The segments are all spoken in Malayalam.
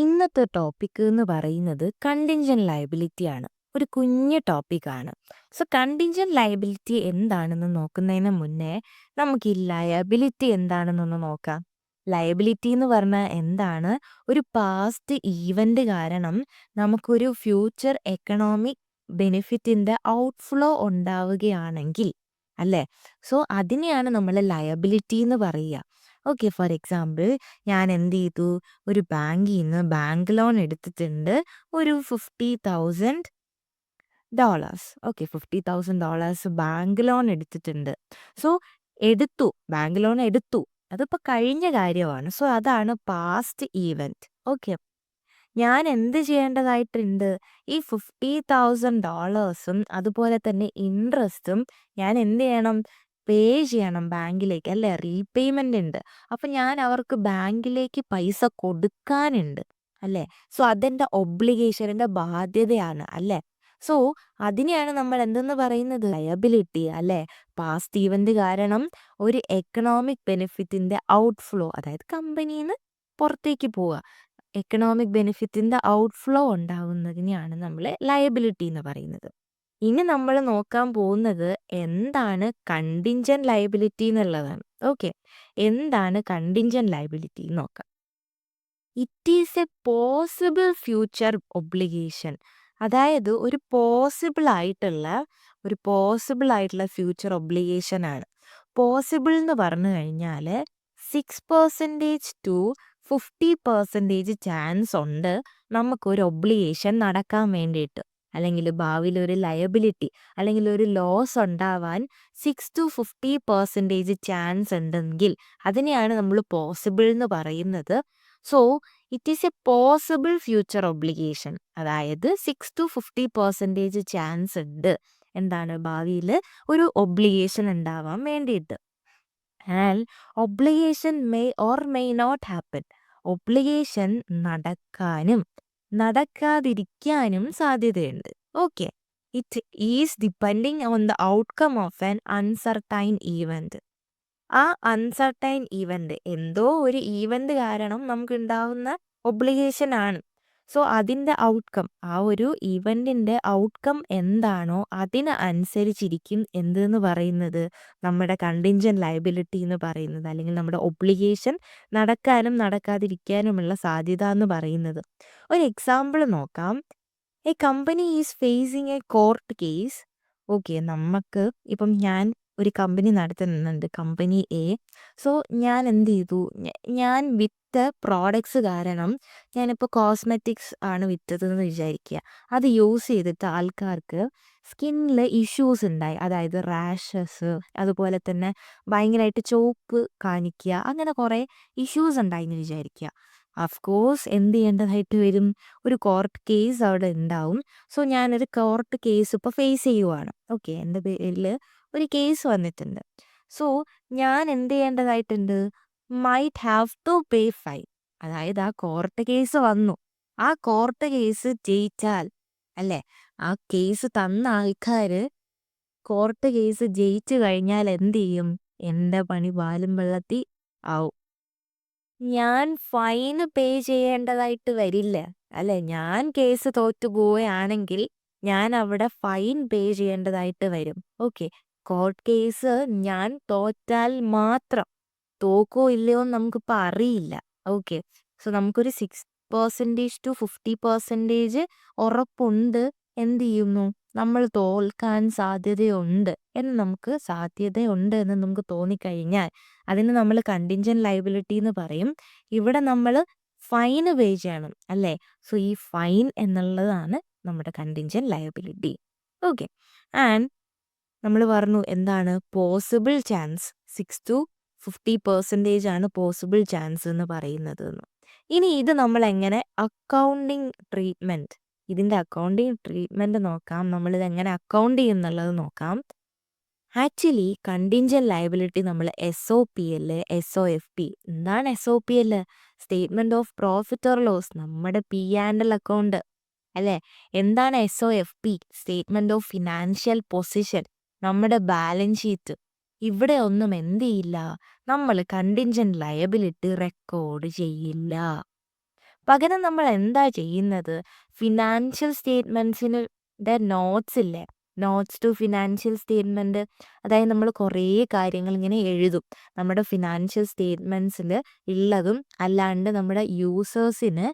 ഇന്നത്തെ ടോപ്പിക് എന്ന് പറയുന്നത് കണ്ടിൻജന്റ് ലയബിലിറ്റി ആണ്. ഒരു കുഞ്ഞു ടോപ്പിക്കാണ്. സോ കണ്ടിൻജന്റ് ലയബിലിറ്റി എന്താണെന്ന് നോക്കുന്നതിന് മുന്നേ നമുക്ക് ഈ ലയബിലിറ്റി എന്താണെന്നൊന്ന് നോക്കാം. ലയബിലിറ്റി എന്ന് പറഞ്ഞാൽ എന്താണ്? ഒരു പാസ്റ്റ് ഈവന്റ് കാരണം നമുക്കൊരു ഫ്യൂച്ചർ എക്കണോമിക് ബെനിഫിറ്റിന്റെ ഔട്ട്ഫ്ലോ ഉണ്ടാവുകയാണെങ്കിൽ അല്ലേ? സോ അതിനെയാണ് നമ്മൾ ലയബിലിറ്റി എന്ന് പറയുക. ഓക്കെ, ഫോർ എക്സാമ്പിൾ ഞാൻ എന്ത് ചെയ്തു? ഒരു ബാങ്കിൽ നിന്ന് ബാങ്ക് ലോൺ എടുത്തിട്ടുണ്ട്. ഒരു $50,000. ഓക്കെ, $50,000 ബാങ്ക് ലോൺ എടുത്തിട്ടുണ്ട്. സോ എടുത്തു, ബാങ്ക് ലോൺ എടുത്തു. അതിപ്പോൾ കഴിഞ്ഞ കാര്യമാണ്. സോ അതാണ് പാസ്റ്റ് ഈവന്റ്. ഓക്കെ, ഞാൻ എന്ത് ചെയ്യേണ്ടതായിട്ടുണ്ട്? ഈ $50,000 അതുപോലെ തന്നെ ഇൻട്രസ്റ്റും ഞാൻ എന്ത് ചെയ്യണം? പേ ചെയ്യണം ബാങ്കിലേക്ക്, അല്ലേ? റീപേയ്മെന്റ് ഉണ്ട്. അപ്പം ഞാൻ അവർക്ക് ബാങ്കിലേക്ക് പൈസ കൊടുക്കാനുണ്ട്, അല്ലേ? സോ അതെന്റെ ഒബ്ലിഗേഷൻ, എൻ്റെ ബാധ്യതയാണ്, അല്ലേ? സോ അതിനെയാണ് നമ്മൾ എന്തെന്ന് പറയുന്നത്? ലയബിലിറ്റി, അല്ലേ? പാസ്റ്റ് ഈവന്റ് കാരണം ഒരു എക്കണോമിക് ബെനിഫിറ്റിന്റെ ഔട്ട്ഫ്ലോ, അതായത് കമ്പനിയിൽ നിന്ന് പുറത്തേക്ക് പോവുക, എക്കണോമിക് ബെനിഫിറ്റിന്റെ ഔട്ട്ഫ്ലോ ഉണ്ടാവുന്നതിനെയാണ് നമ്മൾ ലയബിലിറ്റി എന്ന് പറയുന്നത്. ഇനി നമ്മൾ നോക്കാൻ പോകുന്നത് എന്താണ് കണ്ടിൻജന്റ് ലയബിലിറ്റി എന്നുള്ളതാണ്. ഓക്കെ, എന്താണ് കണ്ടിൻജന്റ് ലയബിലിറ്റി എന്ന് നോക്കാം. It is A possible future obligation. അതായത് ഒരു പോസിബിൾ ആയിട്ടുള്ള ഫ്യൂച്ചർ ഒബ്ലിഗേഷൻ ആണ്. പോസിബിൾ എന്ന് പറഞ്ഞു കഴിഞ്ഞാൽ 6% to 50% ചാൻസ് ഉണ്ട് നമുക്കൊരു ഒബ്ലിഗേഷൻ നടക്കാൻ വേണ്ടിയിട്ട്, അല്ലെങ്കിൽ ഭാവിയിൽ ഒരു ലയബിലിറ്റി അല്ലെങ്കിൽ ഒരു ലോസ് ഉണ്ടാവാൻ 6 to 50% ചാൻസ് ഉണ്ടെങ്കിൽ അതിനെയാണ് നമ്മൾ പോസിബിൾ എന്ന് പറയുന്നത്. So it is A possible future obligation. അതായത് 6 to 50% ചാൻസ് ഉണ്ട് എന്താണ് ഭാവിയിൽ ഒരു ഒബ്ലിഗേഷൻ ഉണ്ടാവാൻ വേണ്ടിയിട്ട്. And obligation may or may not happen. Obligation നടക്കാനും നടക്കാതിരിക്കാനും സാധ്യതയുണ്ട്. Okay, it is depending on the outcome of an uncertain event. ആ അൺസർട്ടൈൻ ഈവന്റ്, എന്തോ ഒരു ഈവന്റ് കാരണം നമുക്ക് ഉണ്ടാവുന്ന ഒബ്ലിഗേഷൻ ആണ്. സോ അതിൻ്റെ ഔട്ട്കം, ആ ഒരു ഈവന്റിന്റെ ഔട്ട്കം എന്താണോ അതിന് അനുസരിച്ചിരിക്കും എന്തെന്ന് പറയുന്നത്, നമ്മുടെ കണ്ടിൻജന്റ് ലയബിലിറ്റി എന്ന് പറയുന്നത്, അല്ലെങ്കിൽ നമ്മുടെ ഒബ്ലിഗേഷൻ നടക്കാനും നടക്കാതിരിക്കാനുമുള്ള സാധ്യത എന്ന് പറയുന്നത്. ഒരു എക്സാമ്പിൾ നോക്കാം. A company is phasing A court case. Okay, നമുക്ക് ഇപ്പം ഞാൻ ഒരു കമ്പനി നടത്തുന്നുണ്ട്, കമ്പനി എ. സോ ഞാൻ എന്ത് ചെയ്തു? ഞാൻ വിറ്റ പ്രോഡക്ട്സ് കാരണം, ഞാനിപ്പോൾ കോസ്മെറ്റിക്സ് ആണ് വിറ്റതെന്ന് വിചാരിക്കുക. അത് യൂസ് ചെയ്തിട്ട് ആൾക്കാർക്ക് സ്കിന്നിൽ ഇഷ്യൂസ് ഉണ്ടായി. അതായത് റാഷസ്, അതുപോലെ തന്നെ ഭയങ്കരമായിട്ട് ചോപ്പ് കാണിക്കുക, അങ്ങനെ കുറേ ഇഷ്യൂസ് ഉണ്ടായി എന്ന് വിചാരിക്കുക. അഫ്കോഴ്സ് എന്ത് ചെയ്യേണ്ടതായിട്ട് വരും? ഒരു കോർട്ട് കേസ് അവിടെ ഉണ്ടാവും. സോ ഞാനൊരു കോർട്ട് കേസ് ഇപ്പോൾ ഫേസ് ചെയ്യുവാണ്. ഓക്കെ, എൻ്റെ പേരിൽ ഒരു കേസ് വന്നിട്ടുണ്ട്. സോ ഞാൻ എന്ത് ചെയ്യേണ്ടതായിട്ടുണ്ട്? Might have to pay fine. അതായത് ആ കോർട്ട് കേസ് വന്നു, ആ കോർട്ട് കേസ് ജയിച്ചാൽ, അല്ലേ, ആ കേസ് തന്ന ആൾക്കാർ കോർട്ട് കേസ് ജയിച്ചു കഴിഞ്ഞാൽ എന്ത് ചെയ്യും? എൻ്റെ പണി പാലും വെള്ളത്തിൽ ആവും. ഞാൻ ഫൈന് പേ ചെയ്യേണ്ടതായിട്ട് വരില്ല, അല്ലെ? ഞാൻ കേസ് തോറ്റു പോവുകയാണെങ്കിൽ ഞാൻ അവിടെ ഫൈൻ പേ ചെയ്യേണ്ടതായിട്ട് വരും. ഓക്കെ, കോർട്ട് കേസ് ഞാൻ തോറ്റാൽ മാത്രം, തോക്കോ ഇല്ലയോ എന്ന് നമുക്കിപ്പോൾ അറിയില്ല. ഓക്കെ, സോ നമുക്കൊരു 6% to 50% ഉറപ്പുണ്ട്. എന്ത് ചെയ്യുന്നു? നമ്മൾ തോൽക്കാൻ സാധ്യതയുണ്ട് എന്ന് നമുക്ക് തോന്നിക്കഴിഞ്ഞാൽ അതിന് നമ്മൾ കണ്ടിൻജന്റ് ലയബിലിറ്റി എന്ന് പറയും. ഇവിടെ നമ്മൾ ഫൈന് പേ ചെയ്യണം, അല്ലേ? സോ ഈ ഫൈൻ എന്നുള്ളതാണ് നമ്മുടെ കണ്ടിൻജന്റ് ലയബിലിറ്റി. ഓക്കെ, ആൻഡ് നമ്മൾ പറഞ്ഞു എന്താണ് പോസിബിൾ ചാൻസ്, 6 to 50% ആണ് പോസിബിൾ ചാൻസ് എന്ന് പറയുന്നത്. ഇനി ഇത് നമ്മൾ എങ്ങനെ അക്കൗണ്ടിങ് ട്രീറ്റ്മെന്റ് നോക്കാം. നമ്മളിത് എങ്ങനെ അക്കൗണ്ട് ചെയ്യുന്നുള്ളത് നോക്കാം. ആക്ച്വലി കണ്ടിൻജന്റ് ലയബിലിറ്റി നമ്മൾ SOPL, SOFP. എന്താണ് SOPL? Statement of profit or loss, നമ്മുടെ P&L അക്കൗണ്ട്, അല്ലേ? എന്താണ് SOFP? Statement of financial position, നമ്മുടെ ബാലൻസ് ഷീറ്റ്. ഇവിടെ ഒന്നും എന്ത് ചെയ്യില്ല, നമ്മൾ കണ്ടിൻജന്റ് ലയബിലിറ്റി റെക്കോർഡ് ചെയ്യില്ല. പകരം നമ്മൾ എന്താ ചെയ്യുന്നത്? ഫിനാൻഷ്യൽ സ്റ്റേറ്റ്മെന്റ്സിന് നോട്ട്സ് ഇല്ലേ? നോട്ട്സ് ടു ഫിനാൻഷ്യൽ സ്റ്റേറ്റ്മെന്റ്, അതായത് നമ്മൾ കുറേ കാര്യങ്ങൾ ഇങ്ങനെ എഴുതും. നമ്മുടെ ഫിനാൻഷ്യൽ സ്റ്റേറ്റ്മെന്റ്സിൽ ഉള്ളതും അല്ലാണ്ട് നമ്മുടെ യൂസേഴ്സിന്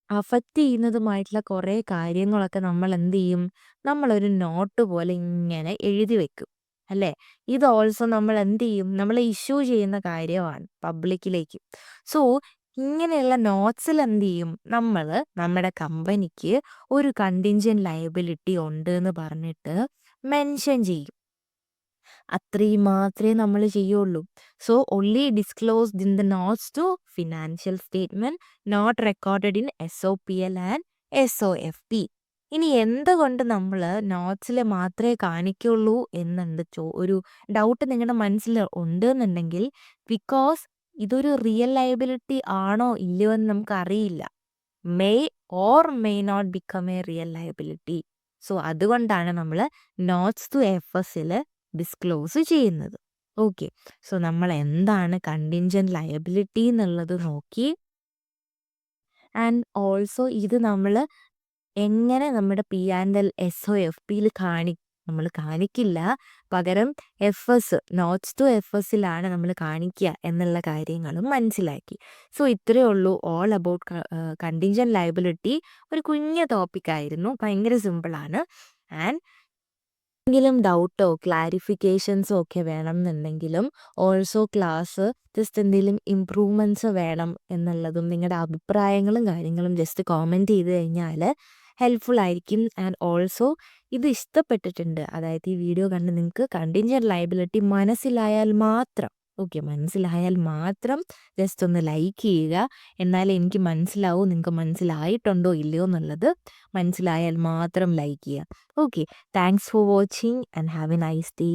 അഫക്റ്റ് ചെയ്യുന്നതുമായിട്ടുള്ള കുറേ കാര്യങ്ങളൊക്കെ നമ്മൾ എന്ത് ചെയ്യും? നമ്മളൊരു നോട്ട് പോലെ ഇങ്ങനെ എഴുതി വെക്കും. അല്ലേ? ഇത് ഓൾസോ നമ്മൾ എന്ത് ചെയ്യും? നമ്മൾ ഇഷ്യൂ ചെയ്യുന്ന കാര്യമാണ് പബ്ലിക്കിലേക്ക്. സോ ഇങ്ങനെയുള്ള നോട്ട്സിൽ എന്ത് ചെയ്യും? നമ്മൾ നമ്മുടെ കമ്പനിക്ക് ഒരു കണ്ടിൻജന്റ് ലയബിലിറ്റി ഉണ്ട് എന്ന് പറഞ്ഞിട്ട് മെൻഷൻ ചെയ്യും. അത്രയും മാത്രമേ നമ്മൾ ചെയ്യുള്ളൂ. So only disclosed in the notes to financial statement, not recorded in SOPL and SOFP. ഇനി എന്തുകൊണ്ട് നമ്മൾ നോട്ട്സിൽ മാത്രമേ കാണിക്കുള്ളൂ എന്നുണ്ട് ഒരു ഡൗട്ട് നിങ്ങളുടെ മനസ്സിൽ ഉണ്ട് എന്നുണ്ടെങ്കിൽ, ബിക്കോസ് ഇതൊരു റിയൽ ലയബിലിറ്റി ആണോ ഇല്ലയോ എന്ന് നമുക്ക് അറിയില്ല. May or may not become a real liability. So അതുകൊണ്ടാണ് നമ്മൾ നോട്ട്സ് ടു FSൽ ഡിസ്ക്ലോസ് ചെയ്യുന്നത്. ഓക്കെ, സോ നമ്മൾ എന്താണ് കണ്ടിൻജന്റ് ലയബിലിറ്റി എന്നുള്ളത് നോക്കി. ആൻഡ് ഓൾസോ ഇത് നമ്മൾ എങ്ങനെ നമ്മുടെ P&L SOFPയിൽ നമ്മൾ കാണിക്കില്ല, പകരം നോട്ട്സ് ടു FSലാണ് നമ്മൾ കാണിക്കുക എന്നുള്ള കാര്യങ്ങളും മനസ്സിലാക്കി. സോ ഇത്രയേ ഉള്ളൂ ഓൾ അബൌട്ട് കണ്ടിൻജന്റ് ലയബിലിറ്റി. ഒരു കുഞ്ഞു ടോപ്പിക്കായിരുന്നു, ഭയങ്കര സിമ്പിളാണ്. ആൻഡ് എന്തെങ്കിലും ഡൗട്ടോ ക്ലാരിഫിക്കേഷൻസോ ഒക്കെ വേണം എന്നുണ്ടെങ്കിലും ഓൾസോ ക്ലാസ് ജസ്റ്റ് എന്തെങ്കിലും ഇംപ്രൂവ്മെൻറ്റ്സ് വേണം എന്നുള്ളതും നിങ്ങളുടെ അഭിപ്രായങ്ങളും കാര്യങ്ങളും ജസ്റ്റ് കോമെൻറ്റ് ചെയ്ത് കഴിഞ്ഞാൽ ഹെൽപ്ഫുൾ ആയിരിക്കും. ആൻഡ് ഓൾസോ ഇത് ഇഷ്ടപ്പെട്ടിട്ടുണ്ട്, അതായത് ഈ വീഡിയോ കണ്ട് നിങ്ങൾക്ക് കണ്ടിൻജന്റ് ലയബിലിറ്റി മനസ്സിലായാൽ മാത്രം ജസ്റ്റ് ഒന്ന് ലൈക്ക് ചെയ്യുക. എന്നാലേ എനിക്ക് മനസ്സിലാവൂ നിങ്ങൾക്ക് മനസ്സിലായിട്ടുണ്ടോ ഇല്ലയോ എന്നുള്ളത്. മനസ്സിലായാൽ മാത്രം ലൈക്ക് ചെയ്യുക. Okay, thanks for watching and have A nice day.